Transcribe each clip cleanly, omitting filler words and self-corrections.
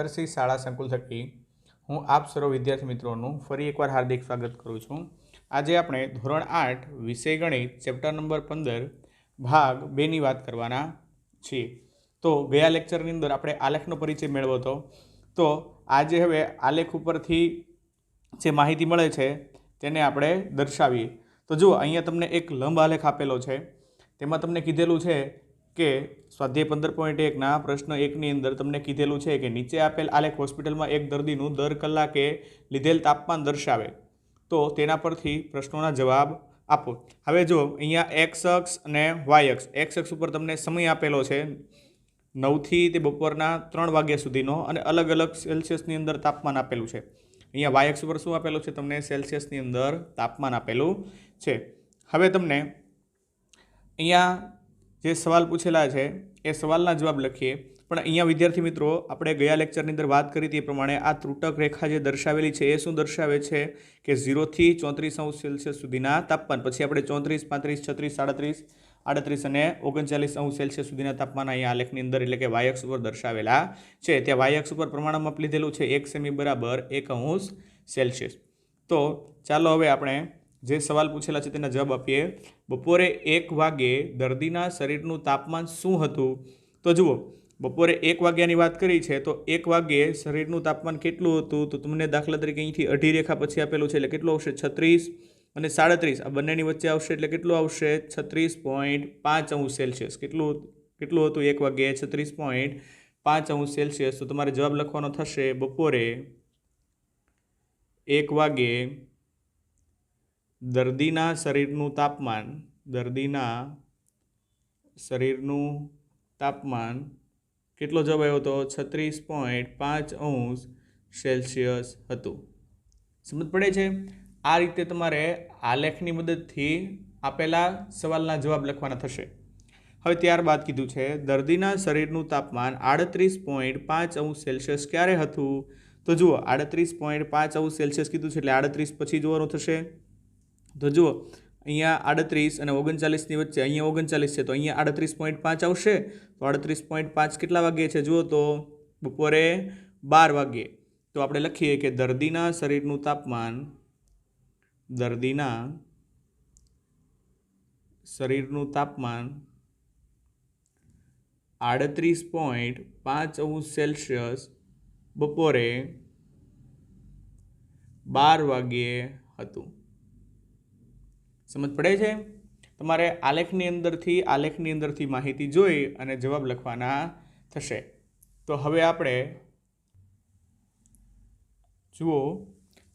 આદર્શી શાળા સંકુલ થકી હું આપ સર્વ વિદ્યાર્થી મિત્રોનું ફરી એકવાર હાર્દિક સ્વાગત કરું છું। આજે આપણે ધોરણ 8 વિષય ગણિત ચેપ્ટર નંબર 15 ભાગ 2ની વાત કરવાના છીએ। તો ગયા લેક્ચરની અંદર આપણે આલેખનો પરિચય મેળવ્યો હતો। તો આજે હવે આલેખ ઉપરથી જે માહિતી મળે છે તેને આપણે દર્શાવીએ। તો જુઓ, અહીંયા તમને એક લંબ આલેખ આપેલો છે, તેમાં તમને કીધેલું છે કે સ્વાધ્યાય 15.1ના પ્રશ્ન 1ની અંદર તમને કીધેલું છે કે નીચે આપેલ આલેખ હોસ્પિટલમાં એક દર્દીનું દર કલાકે લીધેલ તાપમાન દર્શાવે, તો તેના પરથી પ્રશ્નોના જવાબ આપો। હવે જો અહીંયા એક્સ અક્ષ અને વાય અક્ષ, એક્સ અક્ષ ઉપર તમને સમય આપેલો છે 9થી તે બપોરના 3 વાગ્યા સુધીનો, અને અલગ અલગ સેલ્સિયસની અંદર તાપમાન આપેલું છે। અહીંયા વાય અક્ષ ઉપર શું આપેલું છે? તમને સેલ્સિયસની અંદર તાપમાન આપેલું છે। હવે તમને અહીંયા જે સવાલ પૂછેલા છે એ સવાલના જવાબ લખીએ। પણ અહીંયા વિદ્યાર્થી મિત્રો, આપણે ગયા લેક્ચરની અંદર વાત કરી તે પ્રમાણે આ ત્રુટક રેખા જે દર્શાવેલી છે એ શું દર્શાવે છે કે 0થી 34° સુધીના તાપમાન, પછી આપણે 34, 35, 36, 37, 38 અને 39° સુધીના તાપમાન અહીંયા આલેખની અંદર એટલે કે વાય અક્ષ ઉપર દર્શાવેલા છે। ત્યાં વાય અક્ષ ઉપર પ્રમાણમાં લીધેલું છે 1 સેમી બરાબર 1°C। તો ચાલો હવે આપણે જે સવાલ પૂછેલા છે તેના જવાબ આપીએ। બપોરે 1 વાગે દર્દીના શરીરનું તાપમાન શું હતું? તો જુઓ, બપોરે 1 વાગ્યાની વાત કરી છે, તો 1 વાગ્યે શરીરનું તાપમાન કેટલું હતું? તો તમને દાખલા તરીકે અહીંથી અઢી રેખા પછી આપેલું છે એટલે કેટલું આવશે? 36 અને 37, આ બંનેની વચ્ચે આવશે એટલે કેટલું આવશે? 36.5°C। કેટલું હતું 1 વાગ્યે? 36.5°C। તો તમારે જવાબ લખવાનો થશે બપોરે 1 વાગ્યે દર્દીના શરીરનું તાપમાન કેટલો જવાબ આવ્યો હતો? 36.5°C હતું। સમજ પડે છે? આ રીતે તમારે આલેખની મદદથી આપેલા સવાલના જવાબ લખવાના થશે। હવે ત્યારબાદ કીધું છે દર્દીના શરીરનું તાપમાન 38.5°C ક્યારે હતું? તો જુઓ, 38.5°C કીધું છે એટલે 38 પછી જોવાનું થશે। તો જુઓ, અહીંયા 38 અને 39ની વચ્ચે અહીંયા 39 છે, તો અહીંયા 38.5 આવશે। તો 38.5 કેટલા વાગ્યે છે? જુઓ તો બપોરે 12 વાગ્યે। તો આપણે લખીએ કે દર્દીના શરીરનું તાપમાન 38.5°C બપોરે 12 વાગ્યે હતું। સમજ પડે છે? તમારે આલેખની અંદરથી માહિતી જોઈ અને જવાબ લખવાના થશે। તો હવે આપણે જુઓ,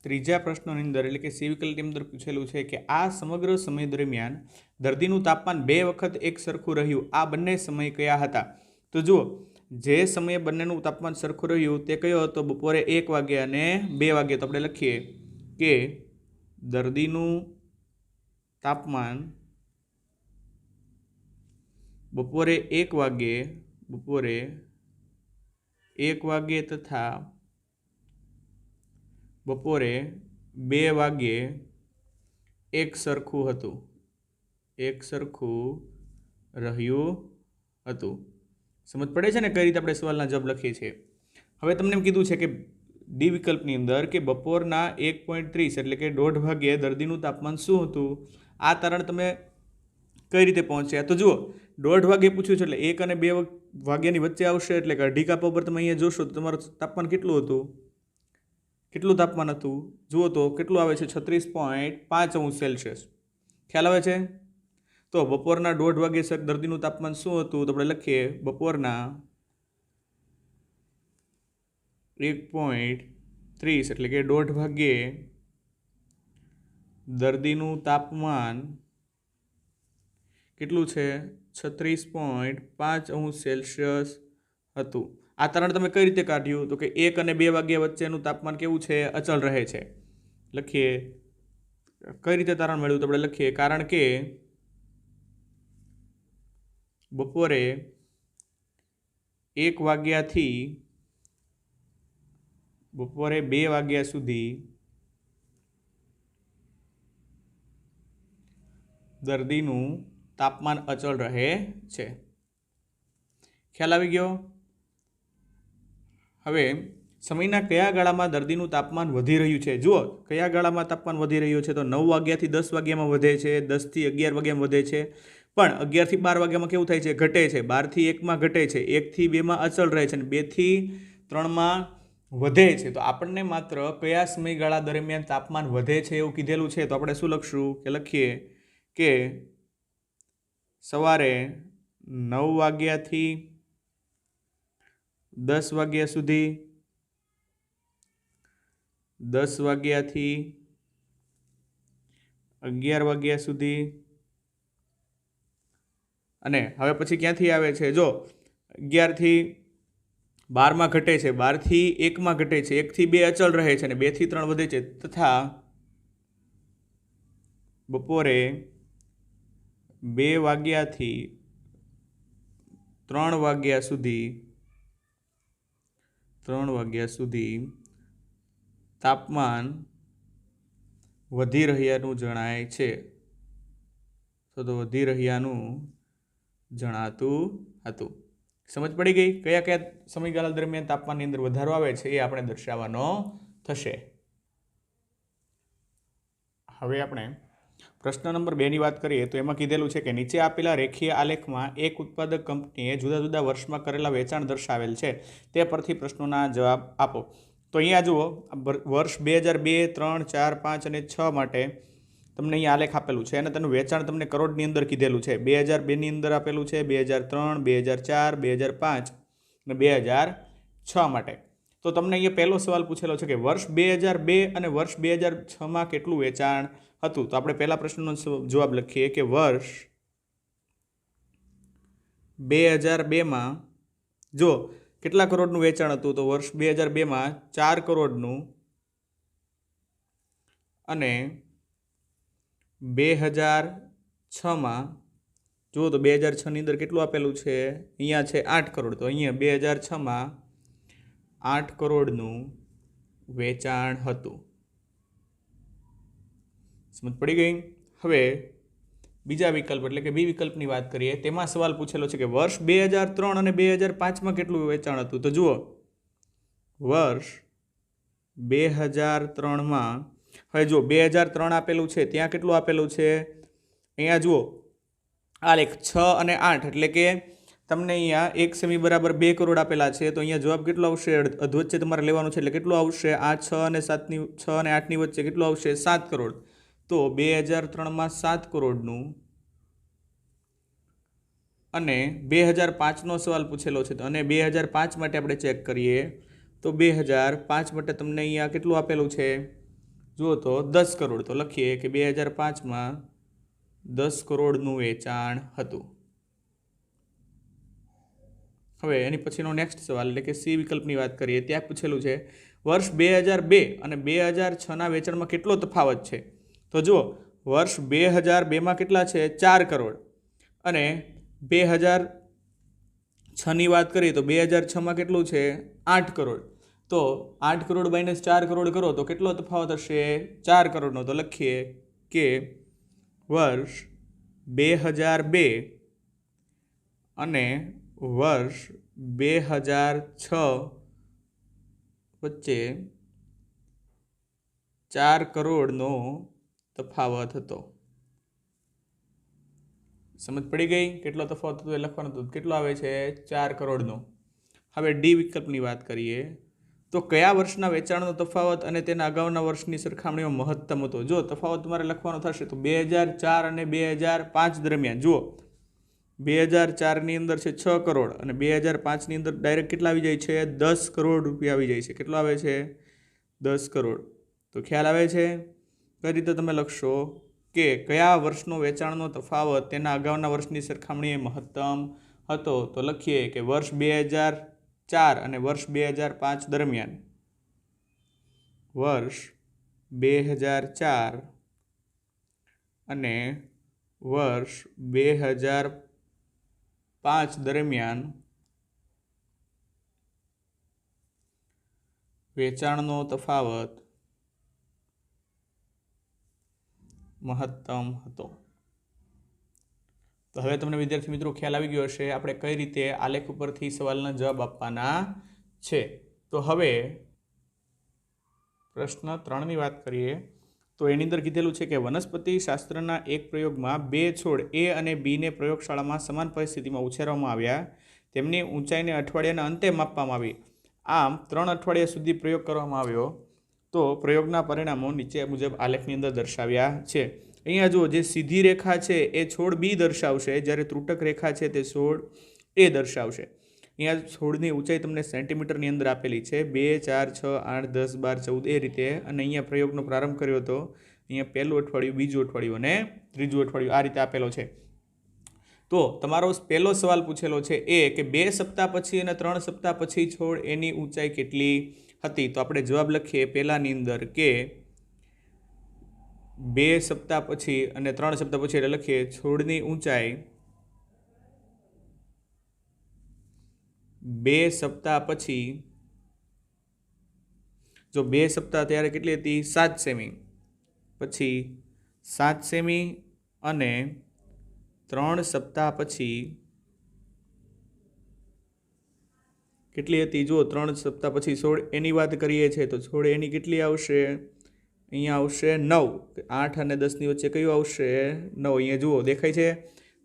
ત્રીજા પ્રશ્નની અંદર એટલે કે સી વિકલ્પની અંદર પૂછેલું છે કે આ સમગ્ર સમય દરમિયાન દર્દીનું તાપમાન 2 વખત એક સરખું રહ્યું, આ બંને સમય કયા હતા? તો જુઓ, જે સમયે બંનેનું તાપમાન સરખું રહ્યું તે કયો હતો? બપોરે 1 વાગે અને 2 વાગે। તો આપણે લખીએ કે દર્દીનું તાપમાન બપોરે 1 વાગે તથા બપોરે 2 વાગ્યે એક સરખું રહ્યું હતું। સમજ પડે છે ને કઈ રીતે આપણે સવાલના જવાબ લખીએ છીએ? હવે તમને એમ કીધું છે કે ડી વિકલ્પની અંદર કે બપોરના 1.30 એટલે કે 1:30 વાગ્યે દર્દીનું તાપમાન શું હતું? આ તારણ તમે કઈ રીતે પહોંચ્યા? તો જુઓ, 1:30 વાગ્યે પૂછ્યું છે એટલે 1 અને 2 વાગ્યાની વચ્ચે આવશે એટલે કે અઢી કાપા ઉપર તમે અહીંયા જોશો તો તમારું તાપમાન કેટલું હતું? કેટલું તાપમાન હતું? જુઓ તો કેટલું આવે છે? 36.5°C। ખ્યાલ આવે છે? તો બપોરના 1:30 વાગ્યે દર્દીનું તાપમાન શું હતું? તો આપણે લખીએ બપોરના 1.30 એટલે કે 1:30 વાગ્યે દર્દીનું તાપમાન કેટલું છે? 36.5°C હતું। આ તારણ તમે કઈ રીતે કાઢ્યું? તો કે 1 અને 2 વાગ્યા વચ્ચેનું તાપમાન કેવું છે? અચળ રહે છે। લખીએ કઈ રીતે તારણ મળ્યું? તો આપણે લખીએ કારણ કે બપોરે 1 વાગ્યાથી બપોરે 2 વાગ્યા સુધી દર્દીનું તાપમાન અચળ રહે છે। ખ્યાલ આવી ગયો? હવે સમયના કયા ગાળામાં દર્દીનું તાપમાન વધી રહ્યું છે? જુઓ, કયા ગાળામાં તાપમાન વધી રહ્યું છે? તો 9 વાગ્યાથી 10 વાગ્યામાં વધે છે, 10થી 11 વાગ્યામાં વધે છે, પણ 11થી 12 વાગ્યામાં કેવું થાય છે? ઘટે છે. 12થી 1માં ઘટે છે, 1થી 2માં અચળ રહે છે અને 2થી 3માં વધે છે. તો આપણને માત્ર કયા સમયગાળા દરમિયાન તાપમાન વધે છે એવું કીધેલું છે. તો આપણે શું લખશું? કે લખીએ કે સવારે 9 વાગ્યાથી 10 વાગ્યા સુધી, 10 વાગ્યાથી 11 વાગ્યા સુધી, અને હવે પછી ક્યાંથી આવે છે? જો 11થી 12માં ઘટે છે, 12થી 1માં ઘટે છે, 1થી 2 અચળ રહે છે અને 2થી 3 વધે છે, તથા બપોરે 2 વાગ્યાથી 3 વાગ્યા સુધી તાપમાન વધી રહ્યાનું જણાય છે. તો વધી રહ્યાનું જણાતું હતું. સમજ પડી ગઈ? કયા કયા સમયગાળા દરમિયાન તાપમાનની અંદર વધારો આવે છે એ આપણે દર્શાવવાનો થશે. હવે આપણે પ્રશ્ન નંબર 2 ની વાત કરીએ તો એમાં કીધેલું છે કે નીચે આપેલા રેખીય આલેખમાં એક ઉત્પાદક કંપનીએ જુદા જુદા વર્ષમાં કરેલા વેચાણ દર્શાવેલ છે. તે પરથી પ્રશ્નોના જવાબ આપો. તો અહીંયા જુઓ, વર્ષ 2002, 3, 4, 5 અને 6 માટે તમને અહીંયા આલેખ આપેલું છે અને તેનું વેચાણ તમને કરોડની અંદર કીધેલું છે. 2002ની અંદર આપેલું છે, 2003, 2004, 2005 અને 2006 માટે. તો તમને અહીંયા પહેલો સવાલ પૂછેલો છે કે વર્ષ 2002 અને વર્ષ 2006માં કેટલું વેચાણ હતું? તો આપણે પહેલા પ્રશ્નનો જવાબ લખીએ કે વર્ષ 2002માં જો કેટલા કરોડનું વેચાણ હતું? તો વર્ષ 2002માં 4 કરોડનું, અને 2006માં જુઓ તો 2006ની અંદર કેટલું આપેલું છે? અહીંયા છે 8 કરોડ. તો અહીંયા 2006માં 8 કરોડનું વેચાણ હતું. સમજ પડી ગઈ? હવે બીજા વિકલ્પ એટલે કે બી વિકલ્પની વાત કરીએ. તેમાં સવાલ પૂછેલો છે કે વર્ષ 2003 અને 2005માં કેટલું વેચાણ હતું? તો જુઓ, વર્ષ 2003માં, હવે જુઓ 2003 આપેલું છે, ત્યાં કેટલું આપેલું છે? અહીંયા જુઓ આલેખ 6 અને 8 એટલે કે તમને અહીંયા 1 સેમી બરાબર 2 કરોડ આપેલા છે. તો અહીંયા જવાબ કેટલો આવશે? અધવચ્ચે તમારે લેવાનું છે એટલે કેટલું આવશે? આ 6 અને 8ની વચ્ચે કેટલું આવશે? 7 કરોડ. તો 2003માં 7 કરોડનું, અને 2005નો સવાલ પૂછેલો છે. અને 2005 માટે આપણે ચેક કરીએ તો 2005 માટે તમને અહીંયા કેટલું આપેલું છે? જુઓ તો 10 કરોડ. તો લખીએ કે 2005માં 10 કરોડનું વેચાણ હતું. હવે એની પછીનો નેક્સ્ટ સવાલ એટલે કે સી વિકલ્પની વાત કરીએ. ત્યાં પૂછેલું છે વર્ષ 2002 અને 2006ના વેચાણમાં કેટલો તફાવત છે? તો જુઓ, વર્ષ 2002માં કેટલા છે? 4 કરોડ. અને 2006ની વાત કરીએ તો 2006માં કેટલું છે? 8 કરોડ. તો 8 કરોડ માઇનસ 4 કરોડ કરો તો કેટલો તફાવત હશે? 4 કરોડનો. તો લખીએ કે વર્ષ 2002 અને વર્ષ 2006 વચ્ચે 4 કરોડનો તફાવત હતો. સમજ પડી ગઈ? કેટલો તફાવત હતો એ લખવાનો હતો. કેટલો આવે છે? 4 કરોડનો. હવે ડી વિકલ્પની વાત કરીએ તો કયા વર્ષના વેચાણનો તફાવત અને તેના અગાઉના વર્ષની સરખામણીમાં મહત્તમ હતો? જો તફાવત તમારે લખવાનો થશે તો 2004 અને 2005 દરમિયાન જુઓ, 2004ની અંદર છે 6 કરોડ અને 2005ની અંદર ડાયરેક્ટ કેટલા આવી જાય છે? 10 કરોડ રૂપિયા આવી જાય છે. કેટલો આવે છે? 10 કરોડ. તો ખ્યાલ આવે છે? કઈ રીતે તમે લખશો કે કયા વર્ષનો વેચાણનો તફાવત તેના અગાઉના વર્ષની સરખામણીએ મહત્તમ હતો? તો લખીએ કે વર્ષ 2004 અને વર્ષ 2005 દરમિયાન, વર્ષ 2004 અને વર્ષ 2005 દરમિયાન વેચાણનો તફાવત મહત્તમ હતો. તો હવે તમને વિદ્યાર્થી મિત્રો ખ્યાલ આવી ગયો હશે આપણે કઈ રીતે આલેખ ઉપરથી સવાલના જવાબ આપવાના છે. તો હવે પ્રશ્ન 3ની વાત કરીએ તો એની અંદર કીધેલું છે કે વનસ્પતિ શાસ્ત્રના એક પ્રયોગમાં 2 છોડ એ અને બીને પ્રયોગશાળામાં સમાન પરિસ્થિતિમાં ઉછેરવામાં આવ્યા. તેમની ઊંચાઈને અઠવાડિયાના અંતે માપવામાં આવી. આમ 3 અઠવાડિયા સુધી પ્રયોગ કરવામાં આવ્યો. તો પ્રયોગના પરિણામો નીચે મુજબ આલેખની અંદર દર્શાવ્યા છે. અહીંયા જુઓ, જે સીધી રેખા છે એ છોડ બી દર્શાવશે, જ્યારે ત્રુટક રેખા છે તે છોડ એ દર્શાવશે. અહીંયા છોડની ઊંચાઈ તમને સેન્ટીમીટરની અંદર આપેલી છે, 2, 4, 6, 8, 10, 12, 14 એ રીતે. અને અહીંયા પ્રયોગનો પ્રારંભ કર્યો હતો. અહીંયા પહેલું અઠવાડિયું, બીજું અઠવાડિયું અને ત્રીજું અઠવાડિયું આ રીતે આપેલો છે. તો તમારો પહેલો સવાલ પૂછેલો છે એ કે 2 સપ્તાહ પછી અને 3 સપ્તાહ પછી છોડ એની ઊંચાઈ કેટલી હતી. તો આપણે જવાબ લખીએ પહેલાની અંદર કે 2 સપ્તાહ પછી અને 3 સપ્તાહ પછી, એટલે લખીએ છોડની ઊંચાઈ 2 સપ્તાહ પછી, જો 2 સપ્તાહ ત્યારે કેટલી હતી? 7 સેમી. પછી 7 સેમી અને 3 સપ્તાહ પછી કેટલી હતી? જો 3 સપ્તાહ પછી છોડ એની વાત કરીએ છીએ તો છોડ એની કેટલી આવશે? અહીંયા આવશે 9. 8 અને 10ની વચ્ચે કયું આવશે? 9. અહીંયા જુઓ દેખાય છે.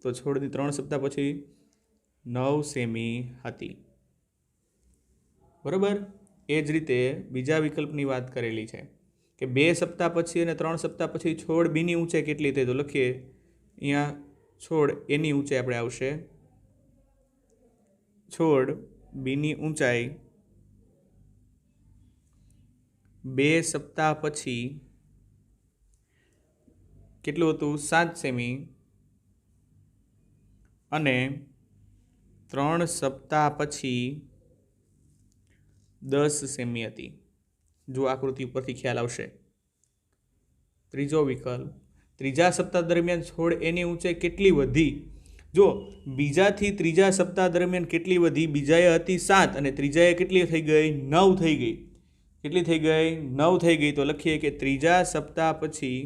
તો છોડની 3 સપ્તાહ પછી 9 સેમી હતી. બરાબર. એ જ રીતે બીજા વિકલ્પની વાત કરેલી છે કે 2 સપ્તાહ પછી અને 3 સપ્તાહ પછી છોડ બીની ઊંચાઈ કેટલી થઈ? તો લખીએ અહીંયા છોડ એની ઊંચાઈ આપણે આવશે. છોડ બીની ઊંચાઈ 2 સપ્તાહ પછી કેટલું હતું? 7 સેમી અને 3 સપ્તાહ પછી 10 સેમી હતી. જો આકૃતિ ઉપરથી ખ્યાલ આવશે. ત્રીજો વિકલ્પ, ત્રીજા સપ્તાહ દરમિયાન છોડ એની ઊંચાઈ કેટલી વધી? જો બીજાથી ત્રીજા સપ્તાહ દરમિયાન કેટલી વધી? બીજાએ હતી 7 અને ત્રીજાએ કેટલી થઈ ગઈ? 9 થઈ ગઈ. કેટલી થઈ ગઈ? 9 થઈ ગઈ. તો લખીએ કે ત્રીજા સપ્તાહ પછી,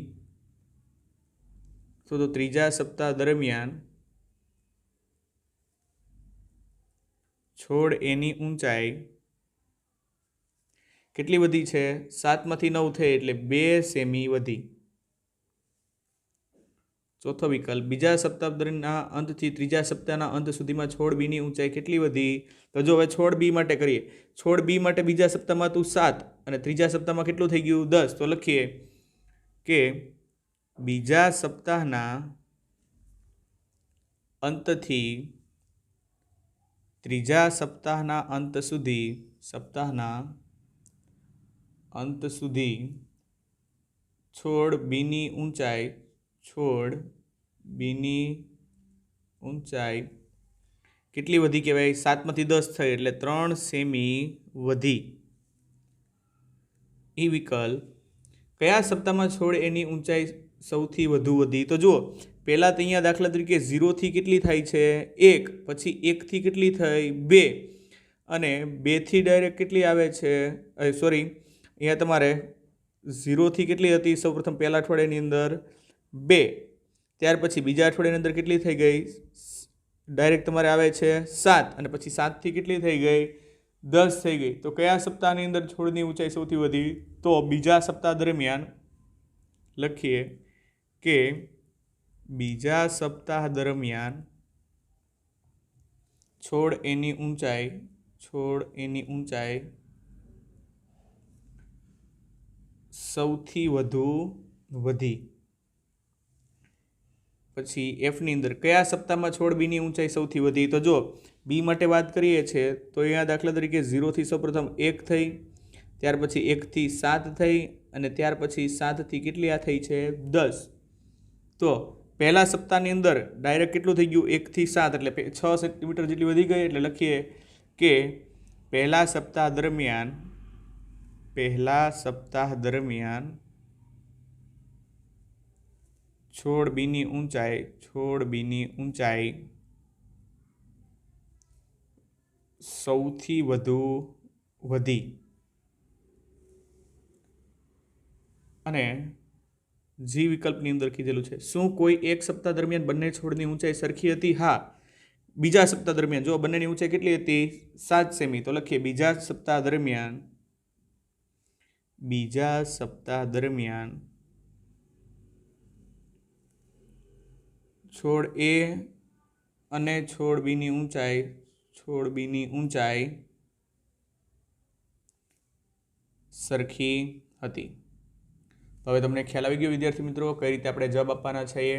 તો ત્રીજા સપ્તાહ દરમિયાન છોડ એની ઊંચાઈ કેટલી વધી છે? 7માંથી 9 થઈ એટલે 2 સેમી વધી. ચોથો વિકલ્પ, બીજા સપ્તાહના અંતથી ત્રીજા સપ્તાહના અંત સુધીમાં છોડ બીની ઊંચાઈ કેટલી વધી? તો જો હવે છોડ બી માટે કરીએ. છોડ બી માટે બીજા સપ્તાહમાં હતું 7 અને ત્રીજા સપ્તાહમાં કેટલું થઈ ગયું? 10. તો લખીએ કે બીજા સપ્તાહના અંતથી ત્રીજા સપ્તાહના અંત સુધી છોડ બીની ઊંચાઈ કેટલી વધી કહેવાય? 7માંથી 10 થઈ એટલે 3 સેમી વધી. એ વિકલ્પ, કયા સપ્તાહમાં છોડ એની ઊંચાઈ સૌથી વધુ વધી? તો જુઓ, પહેલાં તો અહીંયા દાખલા તરીકે 0થી કેટલી થાય છે? 1. પછી 1થી કેટલી થઈ? 2. અને 2થી ડાયરેક્ટ કેટલી આવે છે? અહીંયા તમારે 0થી કેટલી હતી? સૌપ્રથમ પહેલા અઠવાડિયાની અંદર 2. ત્યાર પછી બીજા અઠવાડિયાની અંદર કેટલી થઈ ગઈ? ડાયરેક્ટ તમારે આવે છે 7 અને પછી 7થી કેટલી થઈ ગઈ? 10 થઈ ગઈ. તો કયા સપ્તાહની અંદર છોડની ઊંચાઈ સૌથી વધી? તો બીજા સપ્તાહ દરમિયાન. લખીએ કે બીજા સપ્તાહ દરમિયાન છોડ એની ઊંચાઈ સૌથી વધુ વધી. પછી એફની અંદર કયા સપ્તાહમાં છોડ બીની ઊંચાઈ સૌથી વધી? તો જો બી માટે વાત કરીએ છીએ તો અહીંયા દાખલા તરીકે 0થી સૌપ્રથમ 1 થઈ, ત્યાર પછી 1થી 7 થઈ અને ત્યાર પછી 7થી કેટલી આ થઈ છે? 10. તો પહેલા સપ્તાહની અંદર ડાયરેક્ટ કેટલું થઈ ગયું? 1થી 7 એટલે 6 સેન્ટીમીટર જેટલી વધી ગઈ. એટલે લખીએ કે પહેલા સપ્તાહ દરમિયાન છોડ બીની ઊંચાઈ સૌથી વધુ વધી. અને જી વિકલ્પની અંદર કીધેલું છે, શું કોઈ એક સપ્તાહ દરમિયાન બંને છોડની ઊંચાઈ સરખી હતી? હા. બીજા સપ્તાહ દરમિયાન જો બંનેની ઊંચાઈ કેટલી હતી 7 સેમી, તો લખીએ બીજા સપ્તાહ દરમિયાન છોડ એ અને છોડ બીની ઊંચાઈ સરખી હતી. તો હવે તમને ખ્યાલ આવી ગયો વિદ્યાર્થી મિત્રો કઈ રીતે આપણે જવાબ આપવાના છીએ.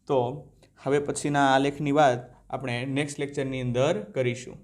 તો હવે પછીના આલેખની વાત આપણે નેક્સ્ટ લેક્ચરની અંદર કરીશું.